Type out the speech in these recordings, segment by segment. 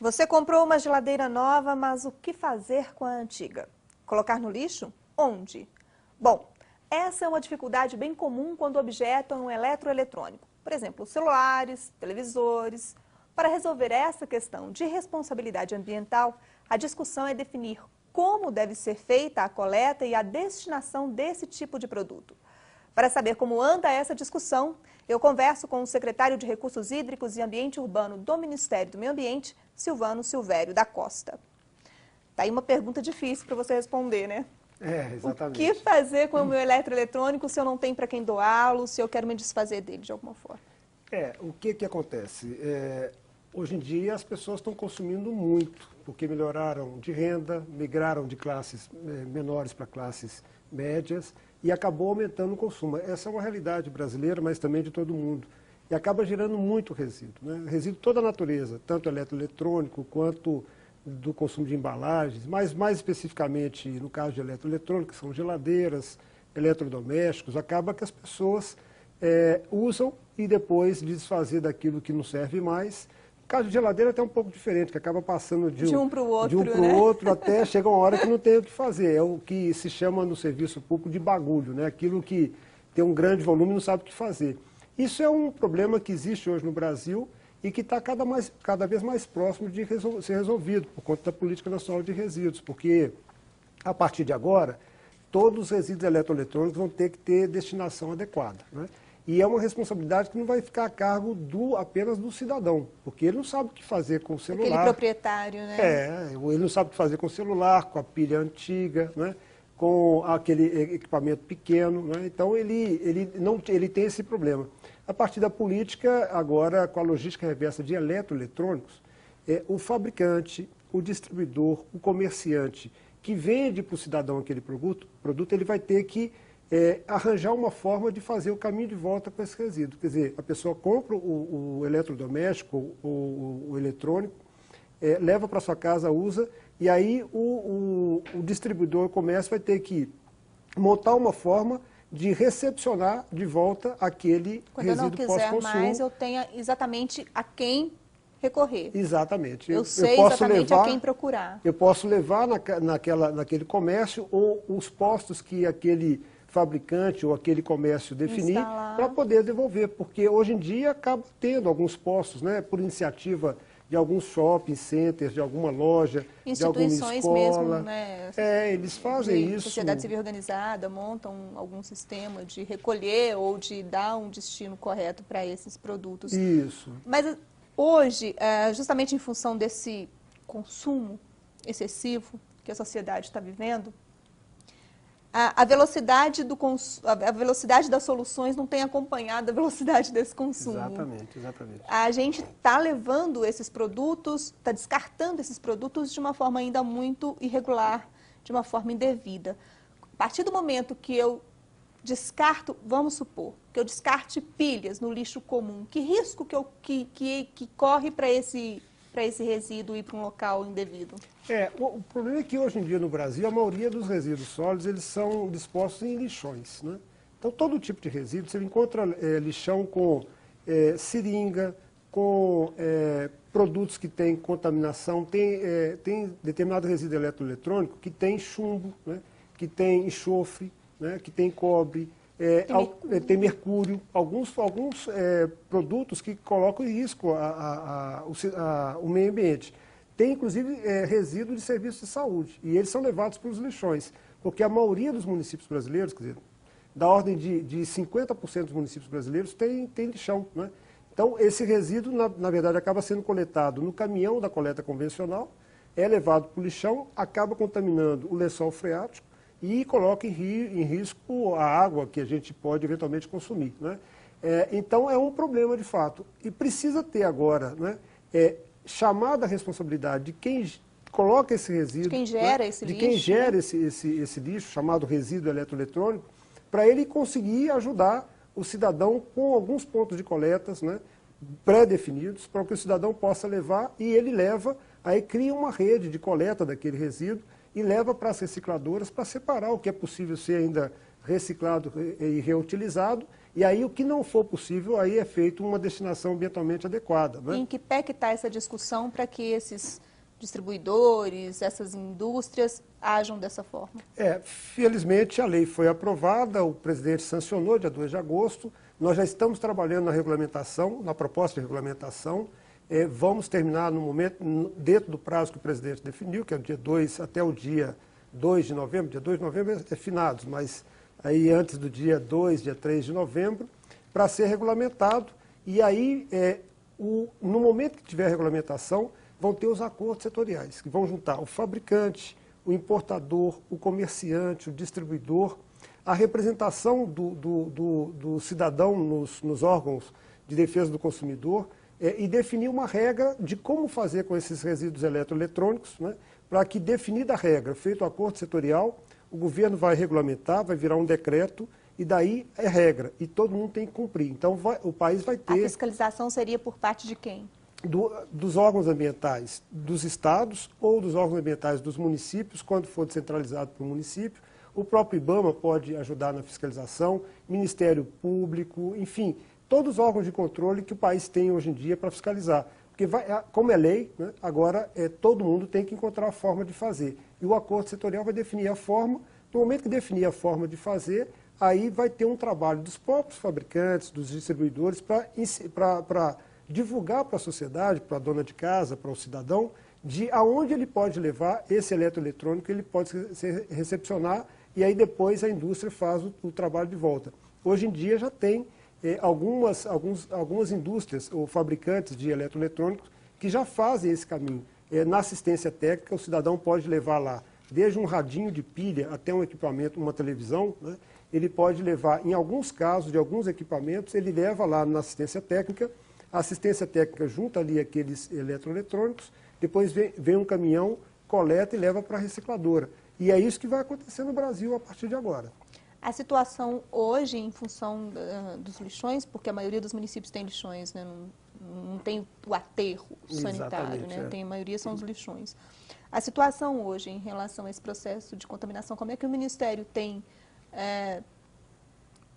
Você comprou uma geladeira nova, mas o que fazer com a antiga? Colocar no lixo? Onde? Bom, essa é uma dificuldade bem comum quando o objeto é um eletroeletrônico. Por exemplo, celulares, televisores. Para resolver essa questão de responsabilidade ambiental, a discussão é definir como deve ser feita a coleta e a destinação desse tipo de produto. Para saber como anda essa discussão, eu converso com o secretário de Recursos Hídricos e Ambiente Urbano do Ministério do Meio Ambiente, Silvano Silvério da Costa. Tá aí uma pergunta difícil para você responder, né? Exatamente. O que fazer com o meu eletroeletrônico se eu não tenho para quem doá-lo, se eu quero me desfazer dele de alguma forma? O que acontece? Hoje em dia as pessoas estão consumindo muito, porque melhoraram de renda, migraram de classes menores para classes médias e acabou aumentando o consumo. Essa é uma realidade brasileira, mas também de todo mundo. E acaba gerando muito resíduo, né? Resíduo de toda a natureza, tanto eletroeletrônico quanto do consumo de embalagens, mas mais especificamente no caso de eletroeletrônico, que são geladeiras, eletrodomésticos, acaba que as pessoas usam e depois desfazer daquilo que não serve mais. No caso de geladeira é até um pouco diferente, que acaba passando de um para o outro, até chega uma hora que não tem o que fazer. É o que se chama no serviço público de bagulho, né? Aquilo que tem um grande volume e não sabe o que fazer. Isso é um problema que existe hoje no Brasil e que está cada vez mais próximo de ser resolvido por conta da Política Nacional de Resíduos, porque a partir de agora todos os resíduos eletroeletrônicos vão ter que ter destinação adequada, né? E é uma responsabilidade que não vai ficar a cargo apenas do cidadão, porque ele não sabe o que fazer com o celular. Aquele proprietário, né? Ele não sabe o que fazer com o celular, com a pilha antiga, né? Com aquele equipamento pequeno, né? Então ele tem esse problema. A partir da política, agora com a logística reversa de eletroeletrônicos, o fabricante, o distribuidor, o comerciante que vende para o cidadão aquele produto, ele vai ter que arranjar uma forma de fazer o caminho de volta com esse resíduo. Quer dizer, a pessoa compra o eletrodoméstico, o eletrônico, leva para sua casa, usa, e aí o distribuidor, o comércio vai ter que montar uma forma de recepcionar de volta aquele resíduo pós-consumo. Quando eu não quiser mais, eu tenha exatamente a quem recorrer. Exatamente. Eu sei exatamente a quem procurar. Eu posso levar naquele comércio ou os postos que aquele fabricante ou aquele comércio definir para poder devolver, porque hoje em dia acaba tendo alguns postos, né, por iniciativa de alguns shopping centers, de alguma loja, de alguma escola. Instituições mesmo, né? Eles fazem isso. Sociedade civil organizada montam algum sistema de recolher ou de dar um destino correto para esses produtos. Isso. Mas hoje, justamente em função desse consumo excessivo que a sociedade está vivendo, a velocidade das soluções não tem acompanhado a velocidade desse consumo. Exatamente. A gente está levando esses produtos, está descartando esses produtos de uma forma ainda muito irregular, de uma forma indevida. A partir do momento que eu descarto, vamos supor, que eu descarte pilhas no lixo comum, que risco que corre para esse resíduo ir para um local indevido? O problema é que hoje em dia no Brasil a maioria dos resíduos sólidos eles são dispostos em lixões, né? Então todo tipo de resíduo, você encontra lixão com seringa, com produtos que têm contaminação, tem determinado resíduo eletroeletrônico que tem chumbo, né? Que tem enxofre, né? Que tem cobre, tem mercúrio, alguns produtos que colocam em risco o meio ambiente. Tem, inclusive, resíduo de serviços de saúde, e eles são levados para os lixões, porque a maioria dos municípios brasileiros, quer dizer, da ordem de 50% dos municípios brasileiros tem lixão, né? Então, esse resíduo, na verdade, acaba sendo coletado no caminhão da coleta convencional, é levado para o lixão, acaba contaminando o lençol freático, e coloca em risco a água que a gente pode eventualmente consumir, né? Então é um problema de fato. E precisa ter agora, né, chamada a responsabilidade de quem coloca esse resíduo, de quem gera, né, esse de lixo, quem gera né? esse lixo, chamado resíduo eletroeletrônico, para ele conseguir ajudar o cidadão com alguns pontos de coletas, né, pré-definidos, para que o cidadão possa levar, e ele leva, aí cria uma rede de coleta daquele resíduo, e leva para as recicladoras para separar o que é possível ser ainda reciclado e reutilizado E aí o que não for possível, aí é feito uma destinação ambientalmente adequada. Né? E em que pé que está essa discussão para que esses distribuidores, essas indústrias ajam dessa forma? Felizmente a lei foi aprovada, o presidente sancionou dia 2 de agosto, nós já estamos trabalhando na regulamentação, na proposta de regulamentação, vamos terminar no momento, dentro do prazo que o presidente definiu, que é o dia 2 até o dia 2 de novembro, dia 2 de novembro é finados, mas aí antes do dia 2, dia 3 de novembro, para ser regulamentado, e aí no momento que tiver a regulamentação, vão ter os acordos setoriais, que vão juntar o fabricante, o importador, o comerciante, o distribuidor, a representação do cidadão nos órgãos de defesa do consumidor e definir uma regra de como fazer com esses resíduos eletroeletrônicos, né, para que, definida a regra, feito o acordo setorial, o governo vai regulamentar, vai virar um decreto, e daí é regra, e todo mundo tem que cumprir. Então, o país vai ter... A fiscalização seria por parte de quem? Dos órgãos ambientais dos estados ou dos órgãos ambientais dos municípios, quando for descentralizado para o município. O próprio IBAMA pode ajudar na fiscalização, Ministério Público, enfim, todos os órgãos de controle que o país tem hoje em dia para fiscalizar. Porque, como é lei, né, agora todo mundo tem que encontrar a forma de fazer. E o acordo setorial vai definir a forma. No momento que definir a forma de fazer, aí vai ter um trabalho dos próprios fabricantes, dos distribuidores, para divulgar para a sociedade, para a dona de casa, para o cidadão, de aonde ele pode levar esse eletroeletrônico, ele pode recepcionar, e aí depois a indústria faz o trabalho de volta. Hoje em dia já tem algumas indústrias ou fabricantes de eletroeletrônicos que já fazem esse caminho. Na assistência técnica, o cidadão pode levar lá, desde um radinho de pilha até um equipamento, uma televisão, né? Ele pode levar, em alguns casos, de alguns equipamentos, ele leva lá na assistência técnica, a assistência técnica junta ali aqueles eletroeletrônicos, depois vem um caminhão, coleta e leva para a recicladora. E é isso que vai acontecer no Brasil a partir de agora. A situação hoje, em função dos lixões, porque a maioria dos municípios tem lixões, né? Não tem o aterro sanitário, né? A maioria são os lixões. A situação hoje, em relação a esse processo de contaminação, como é que o Ministério tem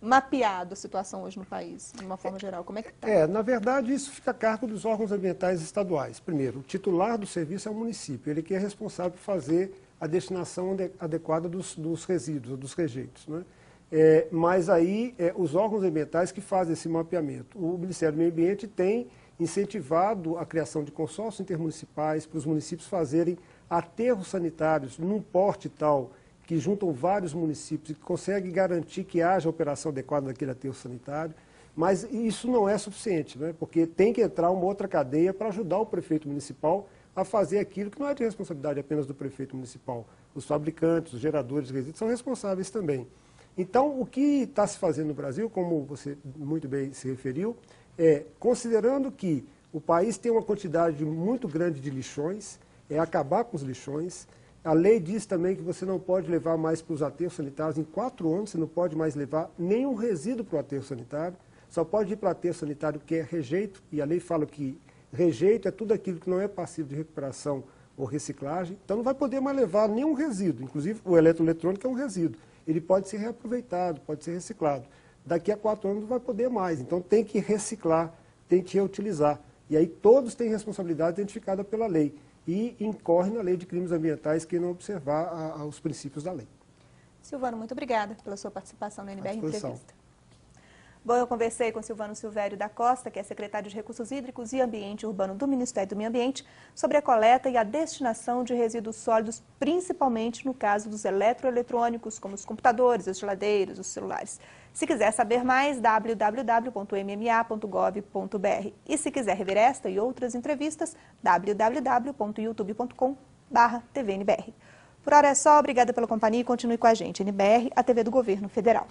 mapeado a situação hoje no país, de uma forma geral? Como é que está? Na verdade, isso fica a cargo dos órgãos ambientais estaduais. Primeiro, o titular do serviço é o município, ele que é responsável por fazer a destinação adequada dos resíduos, dos rejeitos, né? Mas aí, os órgãos ambientais que fazem esse mapeamento. O Ministério do Meio Ambiente tem incentivado a criação de consórcios intermunicipais para os municípios fazerem aterros sanitários num porte tal que juntam vários municípios e que conseguem garantir que haja a operação adequada naquele aterro sanitário. Mas isso não é suficiente, né? Porque tem que entrar uma outra cadeia para ajudar o prefeito municipal a fazer aquilo que não é de responsabilidade apenas do prefeito municipal. Os fabricantes, os geradores de resíduos são responsáveis também. Então, o que está se fazendo no Brasil, como você muito bem se referiu, considerando que o país tem uma quantidade muito grande de lixões, acabar com os lixões. A lei diz também que você não pode levar mais para os aterros sanitários, em 4 anos você não pode mais levar nenhum resíduo para o aterro sanitário, só pode ir para o aterro sanitário que é rejeito, e a lei fala que rejeito é tudo aquilo que não é passivo de recuperação ou reciclagem, então não vai poder mais levar nenhum resíduo, inclusive o eletroeletrônico é um resíduo, ele pode ser reaproveitado, pode ser reciclado. Daqui a 4 anos não vai poder mais, então tem que reciclar, tem que reutilizar. E aí todos têm responsabilidade identificada pela lei e incorre na lei de crimes ambientais quem não observar os princípios da lei. Silvano, muito obrigada pela sua participação na NBR Entrevista. Bom, eu conversei com Silvano Silvério da Costa, que é secretário de Recursos Hídricos e Ambiente Urbano do Ministério do Meio Ambiente, sobre a coleta e a destinação de resíduos sólidos, principalmente no caso dos eletroeletrônicos, como os computadores, as geladeiras, os celulares. Se quiser saber mais, www.mma.gov.br. E se quiser rever esta e outras entrevistas, www.youtube.com/tvnbr. Por hora é só, obrigada pela companhia e continue com a gente. NBR, a TV do Governo Federal.